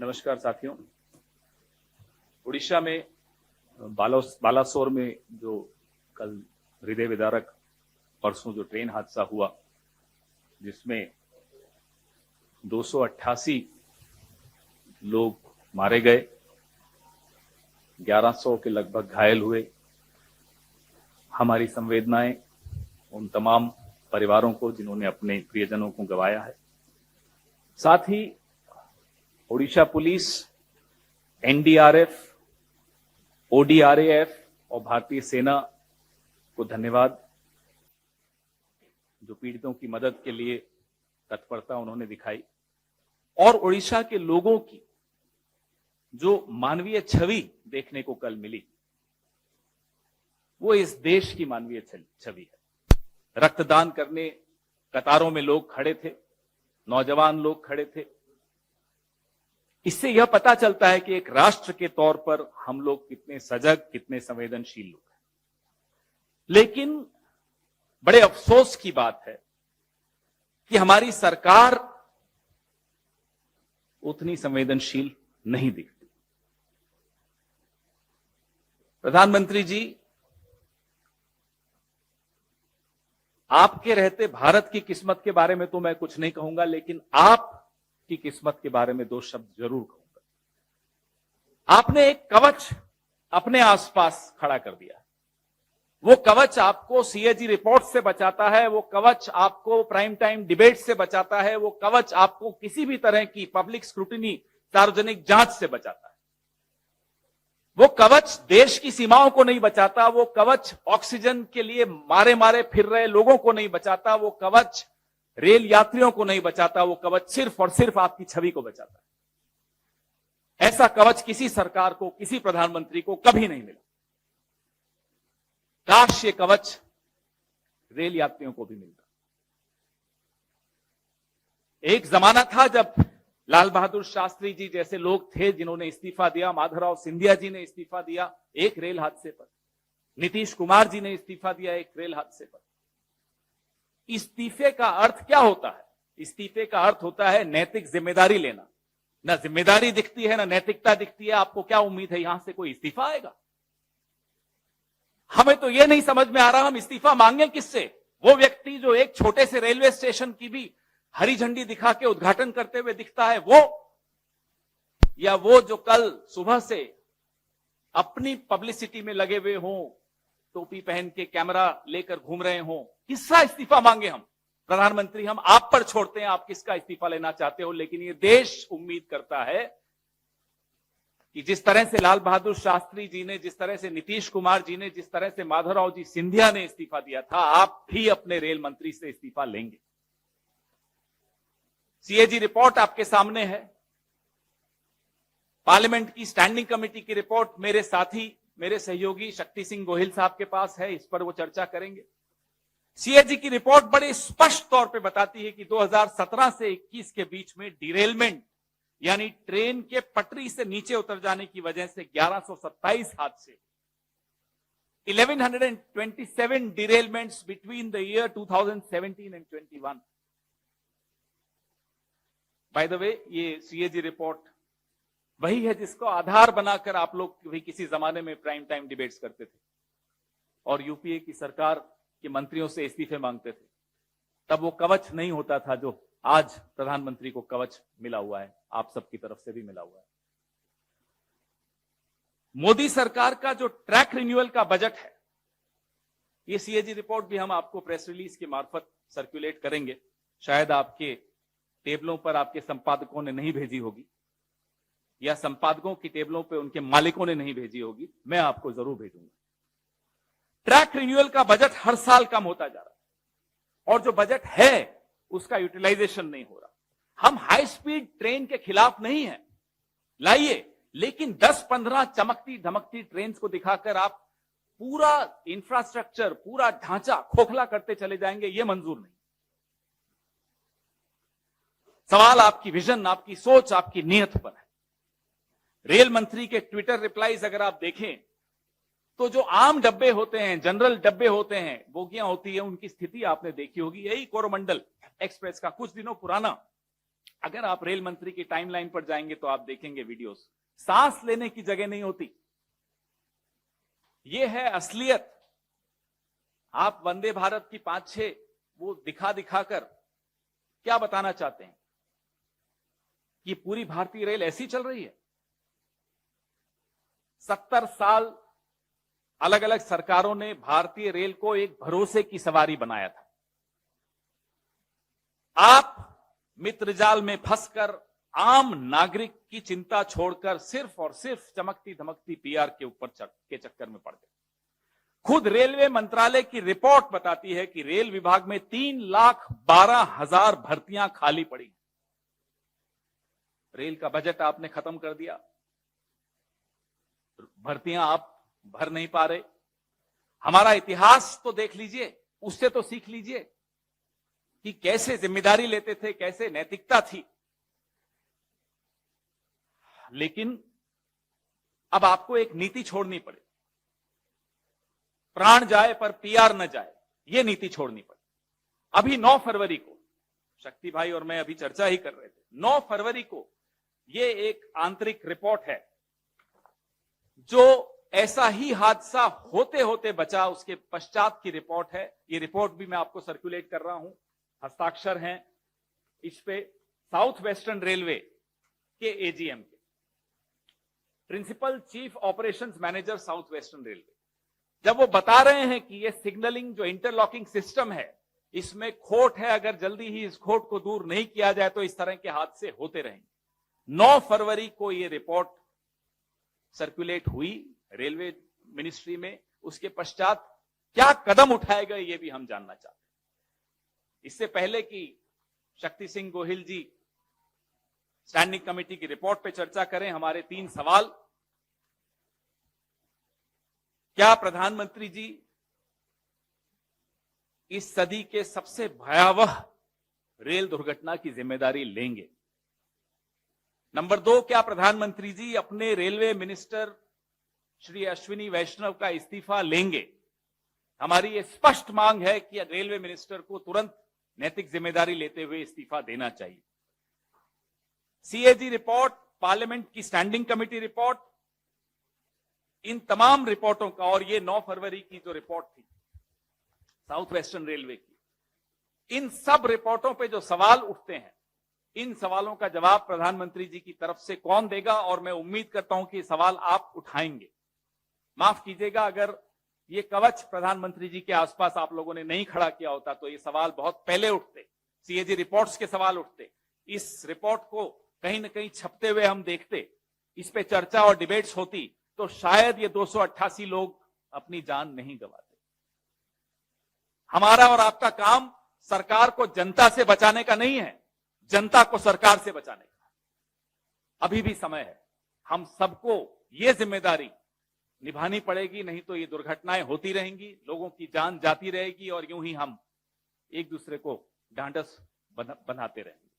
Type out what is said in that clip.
नमस्कार साथियों। उड़ीसा में बालासोर में जो कल हृदय विदारक परसों जो ट्रेन हादसा हुआ, जिसमें 288 लोग मारे गए, 1100 के लगभग घायल हुए। हमारी संवेदनाएं उन तमाम परिवारों को जिन्होंने अपने प्रियजनों को गंवाया है। साथ ही ओडिशा पुलिस, एनडीआरएफ, ओडीआरएफ और भारतीय सेना को धन्यवाद, जो पीड़ितों की मदद के लिए तत्परता उन्होंने दिखाई। और ओडिशा के लोगों की जो मानवीय छवि देखने को कल मिली, वो इस देश की मानवीय छवि है। रक्तदान करने कतारों में लोग खड़े थे, नौजवान लोग खड़े थे। इससे यह पता चलता है कि एक राष्ट्र के तौर पर हम लोग कितने सजग, कितने संवेदनशील लोग हैं। लेकिन बड़े अफसोस की बात है कि हमारी सरकार उतनी संवेदनशील नहीं दिखती। प्रधानमंत्री जी, आपके रहते भारत की किस्मत के बारे में तो मैं कुछ नहीं कहूंगा, लेकिन आप की किस्मत के बारे में 2 शब्द जरूर कहूंगा। आपने एक कवच अपने आसपास खड़ा कर दिया। वो कवच आपको सीएजी रिपोर्ट से बचाता है, वो कवच आपको प्राइम टाइम डिबेट से बचाता है, वो कवच आपको किसी भी तरह की पब्लिक स्क्रूटिनी, सार्वजनिक जांच से बचाता है। वो कवच देश की सीमाओं को नहीं बचाता, वो कवच ऑक्सीजन के लिए मारे मारे फिर रहे लोगों को नहीं बचाता, वो कवच रेल यात्रियों को नहीं बचाता, वो कवच सिर्फ और सिर्फ आपकी छवि को बचाता है। ऐसा कवच किसी सरकार को, किसी प्रधानमंत्री को कभी नहीं मिला। काश ये कवच रेल यात्रियों को भी मिलता। एक जमाना था जब लाल बहादुर शास्त्री जी जैसे लोग थे जिन्होंने इस्तीफा दिया, माधवराव सिंधिया जी ने इस्तीफा दिया एक रेल हादसे पर, नीतीश कुमार जी ने इस्तीफा दिया एक रेल हादसे पर। इस्तीफे का अर्थ क्या होता है? इस्तीफे का अर्थ होता है नैतिक जिम्मेदारी लेना। ना जिम्मेदारी दिखती है, ना नैतिकता दिखती है। आपको क्या उम्मीद है यहां से कोई इस्तीफा आएगा? हमें तो यह नहीं समझ में आ रहा हम इस्तीफा मांगे किससे। वो व्यक्ति जो एक छोटे से रेलवे स्टेशन की भी हरी झंडी दिखा के उद्घाटन करते हुए दिखता है, वो, या वो जो कल सुबह से अपनी पब्लिसिटी में लगे हुए हों, टोपी पहन के कैमरा लेकर घूम रहे हों, किसका इस्तीफा मांगे हम? प्रधानमंत्री, हम आप पर छोड़ते हैं, आप किसका इस्तीफा लेना चाहते हो। लेकिन ये देश उम्मीद करता है कि जिस तरह से लाल बहादुर शास्त्री जी ने, जिस तरह से नीतीश कुमार जी ने, जिस तरह से माधवराव जी सिंधिया ने इस्तीफा दिया था, आप भी अपने रेल मंत्री से इस्तीफा लेंगे। सीएजी रिपोर्ट आपके सामने है, पार्लियामेंट की स्टैंडिंग कमेटी की रिपोर्ट मेरे साथी, मेरे सहयोगी शक्ति सिंह गोहिल साहब के पास है, इस पर वो चर्चा करेंगे। सीएजी की रिपोर्ट बड़े स्पष्ट तौर पे बताती है कि 2017 से 21 के बीच में डिरेलमेंट, यानी ट्रेन के पटरी से नीचे उतर जाने की वजह से 1127 हादसे, 1127 derailments between the year 2017 and 21। By the way, ये सीएजी रिपोर्ट वही है जिसको आधार बनाकर आप लोग भी किसी जमाने में प्राइम टाइम डिबेट्स करते थे और यूपीए की सरकार के मंत्रियों से इस्तीफे मांगते थे। तब वो कवच नहीं होता था जो आज प्रधानमंत्री को कवच मिला हुआ है, आप सबकी तरफ से भी मिला हुआ है। मोदी सरकार का जो ट्रैक रिन्यूअल का बजट है, ये सीएजी रिपोर्ट भी हम आपको प्रेस रिलीज के मार्फत सर्कुलेट करेंगे। शायद आपके टेबलों पर आपके संपादकों ने नहीं भेजी होगी, या संपादकों की टेबलों पे उनके मालिकों ने नहीं भेजी होगी, मैं आपको जरूर भेजूंगा। ट्रैक रिन्यूअल का बजट हर साल कम होता जा रहा है और जो बजट है उसका यूटिलाइजेशन नहीं हो रहा। हम हाई स्पीड ट्रेन के खिलाफ नहीं है, लाइए, लेकिन 10-15 चमकती धमकती ट्रेन को दिखाकर आप पूरा इंफ्रास्ट्रक्चर, पूरा ढांचा खोखला करते चले जाएंगे, यह मंजूर नहीं। सवाल आपकी विजन, आपकी सोच, आपकी नीयत पर है। रेल मंत्री के ट्विटर रिप्लाईज अगर आप देखें तो जो आम डब्बे होते हैं, जनरल डब्बे होते हैं, बोगियां होती है, उनकी स्थिति आपने देखी होगी। यही कोरोमंडल एक्सप्रेस का कुछ दिनों पुराना अगर आप रेल मंत्री की टाइमलाइन पर जाएंगे तो आप देखेंगे वीडियोस, सांस लेने की जगह नहीं होती। यह है असलियत। आप वंदे भारत की 5-6 वो दिखा दिखाकर क्या बताना चाहते हैं कि पूरी भारतीय रेल ऐसी चल रही है? 70 साल अलग अलग सरकारों ने भारतीय रेल को एक भरोसे की सवारी बनाया था। आप मित्रजाल में फंसकर आम नागरिक की चिंता छोड़कर सिर्फ और सिर्फ चमकती धमकती पीआर के ऊपर के चक्कर में पड़ गए। खुद रेलवे मंत्रालय की रिपोर्ट बताती है कि रेल विभाग में 3,12,000 भर्तियां खाली पड़ी। रेल का बजट आपने खत्म कर दिया, भर्तियां आप भर नहीं पा रहे। हमारा इतिहास तो देख लीजिए, उससे तो सीख लीजिए कि कैसे जिम्मेदारी लेते थे, कैसे नैतिकता थी। लेकिन अब आपको एक नीति छोड़नी पड़े, प्राण जाए पर पीआर न जाए, यह नीति छोड़नी पड़े। अभी 9 फरवरी को शक्ति भाई और मैं अभी चर्चा ही कर रहे थे, 9 फरवरी को यह एक आंतरिक रिपोर्ट है जो ऐसा ही हादसा होते होते बचा, उसके पश्चात की रिपोर्ट है। ये रिपोर्ट भी मैं आपको सर्कुलेट कर रहा हूं, हस्ताक्षर हैं इस पे साउथ वेस्टर्न रेलवे के एजीएम के, principal chief operations manager South Western Railway. जब वो बता रहे हैं कि ये सिग्नलिंग जो इंटरलॉकिंग सिस्टम है इसमें खोट है, अगर जल्दी ही इस खोट को दूर नहीं किया जाए तो इस तरह के हादसे होते रहेंगे। 9 फरवरी को ये रिपोर्ट सर्कुलेट हुई रेलवे मिनिस्ट्री में। उसके पश्चात क्या कदम उठाए गए ये भी हम जानना चाहते हैं। इससे पहले कि शक्ति सिंह गोहिल जी स्टैंडिंग कमेटी की रिपोर्ट पे चर्चा करें, हमारे 3 सवाल। क्या प्रधानमंत्री जी इस सदी के सबसे भयावह रेल दुर्घटना की जिम्मेदारी लेंगे? नंबर 2, क्या प्रधानमंत्री जी अपने रेलवे मिनिस्टर श्री अश्विनी वैष्णव का इस्तीफा लेंगे? हमारी यह स्पष्ट मांग है कि रेलवे मिनिस्टर को तुरंत नैतिक जिम्मेदारी लेते हुए इस्तीफा देना चाहिए। सीएजी रिपोर्ट, पार्लियामेंट की स्टैंडिंग कमेटी रिपोर्ट, इन तमाम रिपोर्टों का, और ये 9 फरवरी की जो रिपोर्ट थी साउथ वेस्टर्न रेलवे की, इन सब रिपोर्टों पे जो सवाल उठते हैं, इन सवालों का जवाब प्रधानमंत्री जी की तरफ से कौन देगा? और मैं उम्मीद करता हूं कि सवाल आप उठाएंगे। माफ कीजिएगा अगर ये कवच प्रधानमंत्री जी के आसपास आप लोगों ने नहीं खड़ा किया होता तो ये सवाल बहुत पहले उठते, सीएजी रिपोर्ट्स के सवाल उठते। इस रिपोर्ट को कहीं ना कहीं छपते हुए हम देखते, इस पे चर्चा और डिबेट्स होती, तो शायद ये 288 लोग अपनी जान नहीं गंवाते। हमारा और आपका काम सरकार को जनता से बचाने का नहीं है, जनता को सरकार से बचाने का। अभी भी समय है, हम सबको ये जिम्मेदारी निभानी पड़ेगी, नहीं तो ये दुर्घटनाएं होती रहेंगी, लोगों की जान जाती रहेगी और यूं ही हम एक दूसरे को ढांढस बनाते रहेंगे।